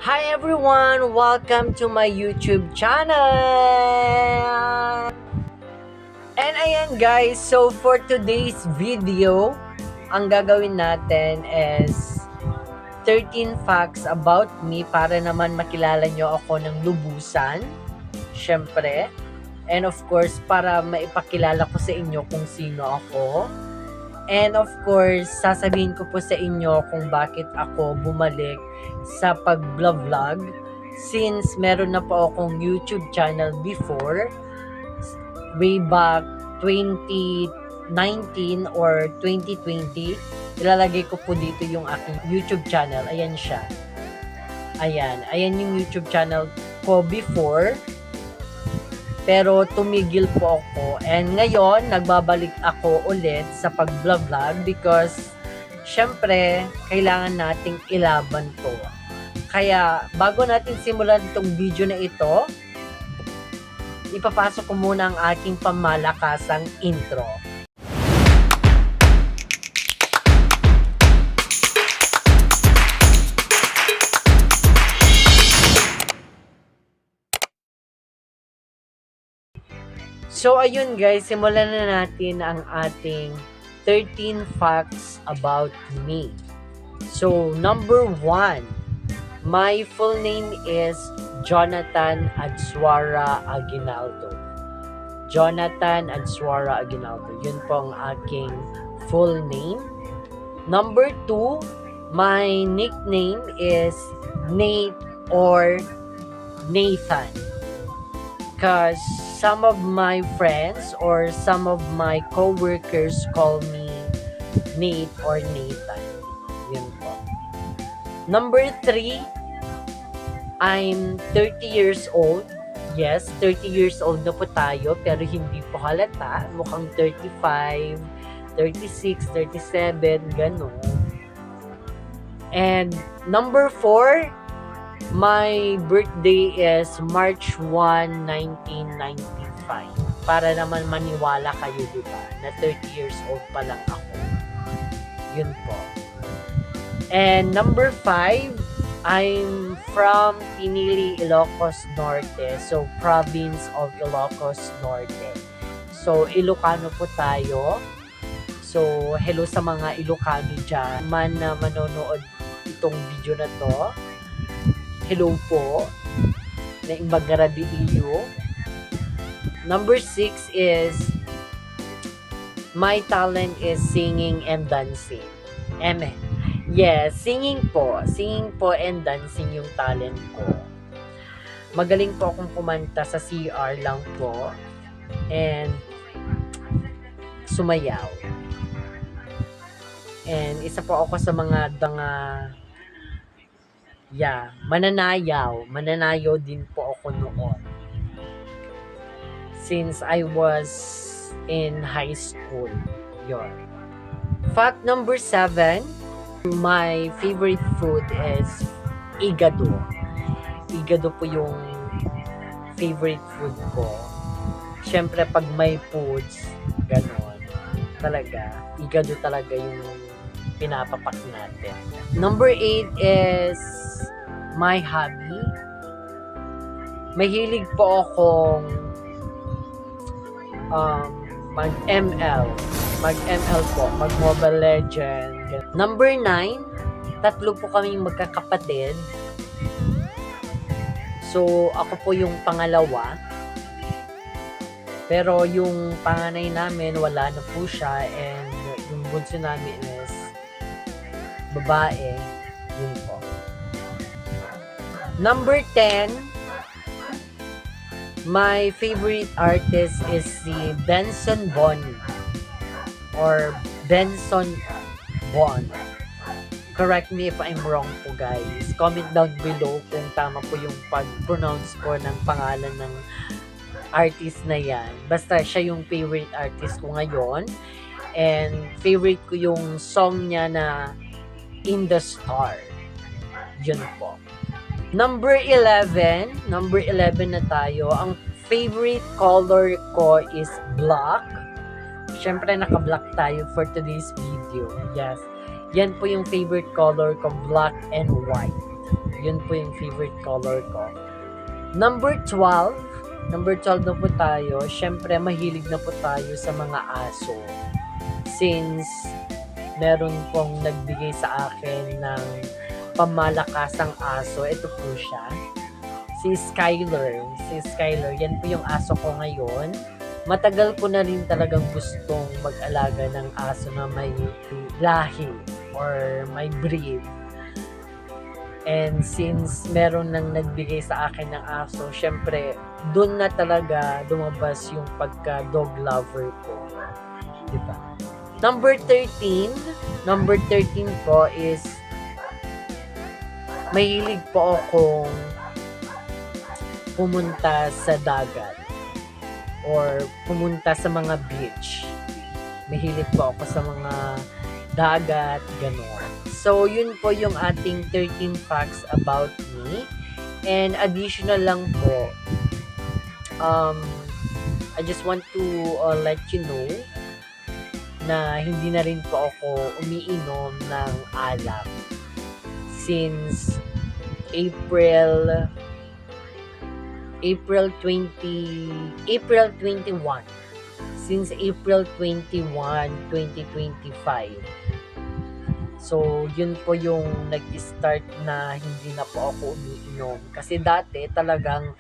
Hi everyone! Welcome to my YouTube channel! And ayan guys, so for today's video, ang gagawin natin is 13 facts about me para naman makilala nyo ako ng lubusan, syempre. And of course, para maipakilala ko sa inyo kung sino ako. And of course, sasabihin ko po sa inyo kung bakit ako bumalik sa pag-vlog since meron na po akong YouTube channel before, way back 2019 or 2020. Ilalagay ko po dito yung aking YouTube channel. Ayan siya. Ayan yung YouTube channel ko before. Pero tumigil po ako. And ngayon, nagbabalik ako ulit sa pag-vlog because syempre, kailangan nating ilaban to. Kaya, bago natin simulan itong video na ito, ipapasok ko muna ang aking pamalakasang intro. So ayun guys, simulan na natin ang ating 13 facts about me. So number 1, my full name is Jonathan Adswara Aguinaldo. Jonathan Adswara Aguinaldo. Yun po ang aking full name. Number 2, my nickname is Nate or Nathan. Because some of my friends or some of my co-workers call me Nate or Nathan. Yun po. Number 3, I'm 30 years old. Yes, 30 years old na po tayo pero hindi po halata. Mukhang 35, 36, 37, ganun. And number 4, my birthday is March 1, 1995. Para naman maniwala kayo, diba? Na 30 years old pa lang ako. Yun po. And number 5, I'm from Pinili, Ilocos Norte. So, province of Ilocos Norte. So, Ilocano po tayo. So, hello sa mga Ilocano dyan. Man na manonood itong video na to. Hello po. Na Imbagaradiyo. Number 6 is my talent is singing and dancing. Amen. Yes, singing po. Singing po and dancing yung talent ko. Magaling po akong kumanta sa CR lang po. And sumayaw. And isa po ako sa mga mananayaw. Mananayaw din po ako noon. Since I was in high school. Yun. Fact number 7, my favorite food is igado. Igado po yung favorite food ko. Siyempre, pag may foods, gano'n. Talaga, igado talaga yung pinapapak natin. Number 8 is my hobby. Mahilig po akong mag-ML. Mag-ML po. Mag-Mobile Legend. Number 9, tatlo po kaming magkakapatid. So, ako po yung pangalawa. Pero yung panganay namin, wala na po siya. And yung bunso namin is babae. Yun po. Number 10, my favorite artist is si Benson Boni or Benson Bon. Correct me if I'm wrong po guys. Comment down below kung tama po yung pag-pronounce ko ng pangalan ng artist na yan. Basta siya yung favorite artist ko ngayon. And favorite ko yung song niya na In the Star. Yun po. Number 11 na tayo. Ang favorite color ko is black. Siyempre, naka-black tayo for today's video. Yes. Yan po yung favorite color ko, black and white. Yun po yung favorite color ko. Number 12. Number 12 na po tayo. Syempre, mahilig na po tayo sa mga aso. Since meron pong nagbigay sa akin ng pamalakasang aso. Ito po siya. Si Skyler. Si Skyler. Yan po yung aso ko ngayon. Matagal ko na rin talagang gustong mag-alaga ng aso na may lahi or may breed. And since meron nang nagbigay sa akin ng aso, syempre, dun na talaga lumabas yung pagka-dog lover ko. Diba? Number 13. Number 13 po is mahilig po akong pumunta sa dagat or pumunta sa mga beach. Mahilig po ako sa mga dagat, gano'n. So, yun po yung ating 13 facts about me. And additional lang po, I just want to let you know na hindi na rin po ako umiinom ng alak since April 21. Since April 21, 2025. So, yun po yung nag-start na hindi na po ako umiinom. Kasi dati talagang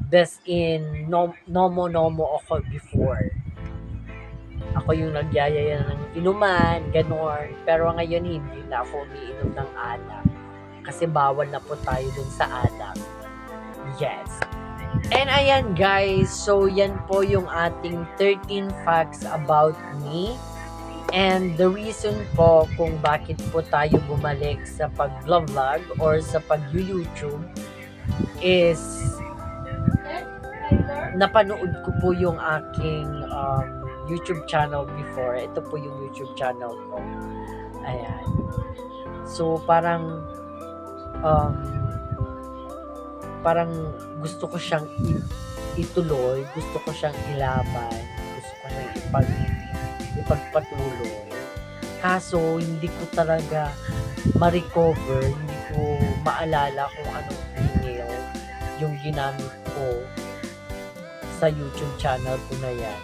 best in nomo ako before. Ako yung nagyayaya ng inuman, gano'n. Pero ngayon hindi na ako umiinom ng alak. Kasi bawal na po tayo dun sa alak. Yes. And ayan guys, so yan po yung ating 13 facts about me. And the reason po kung bakit po tayo bumalik sa pag-vlog or sa pag-YouTube is napanood ko po yung aking YouTube channel before. Ito po yung YouTube channel ko. Ayan. So parang gusto ko siyang ituloy, gusto ko siyang ilaban, gusto ko siyang ipagpatuloy. Kaso, hindi ko talaga ma-recover, hindi ko maalala kung anong email yung ginamit ko sa YouTube channel ko na yan.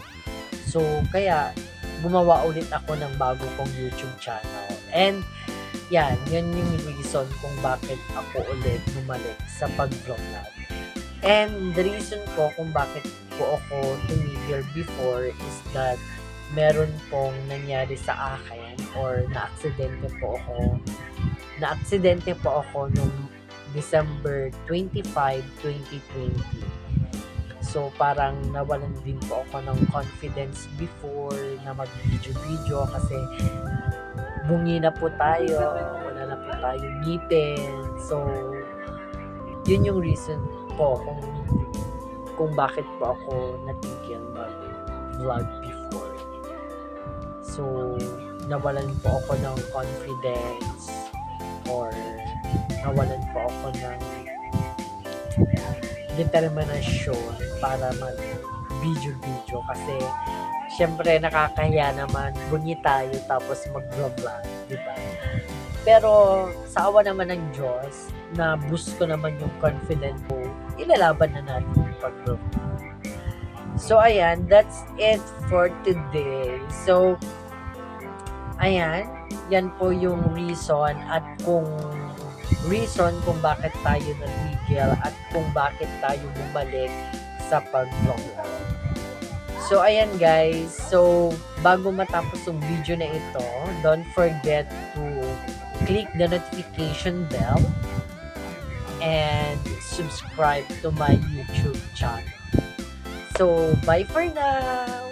So, kaya, gumawa ulit ako ng bago kong YouTube channel. And, yan yung reason kung bakit ako ulit bumalik sa pag-vlog. And the reason po kung bakit po ako tumigil before is that meron pong nangyari sa akin or na-aksidente po ako noong December 25, 2020. So parang nawalan din po ako ng confidence before na mag-video kasi bungi na po tayo, wala na po tayo ngipin. So, yun yung reason po kung bakit po ako natigil mag-vlog before. So, nawalan po ako ng confidence or nawalan po ako ng determinasyon para mag-video kasi syempre nakakahiya naman, bunyi tayo tapos mag-vlog, di ba? Pero sa awa naman ng Diyos, na boost ko naman yung confidence ko, ilalaban na natin yung pag-vlog. So ayan, that's it for today. So ayan, yan po yung reason kung bakit tayo natigil at kung bakit tayo bumalik sa pag-vlog. So, ayan guys. So, bago matapos yung video na ito, don't forget to click the notification bell and subscribe to my YouTube channel. So, bye for now!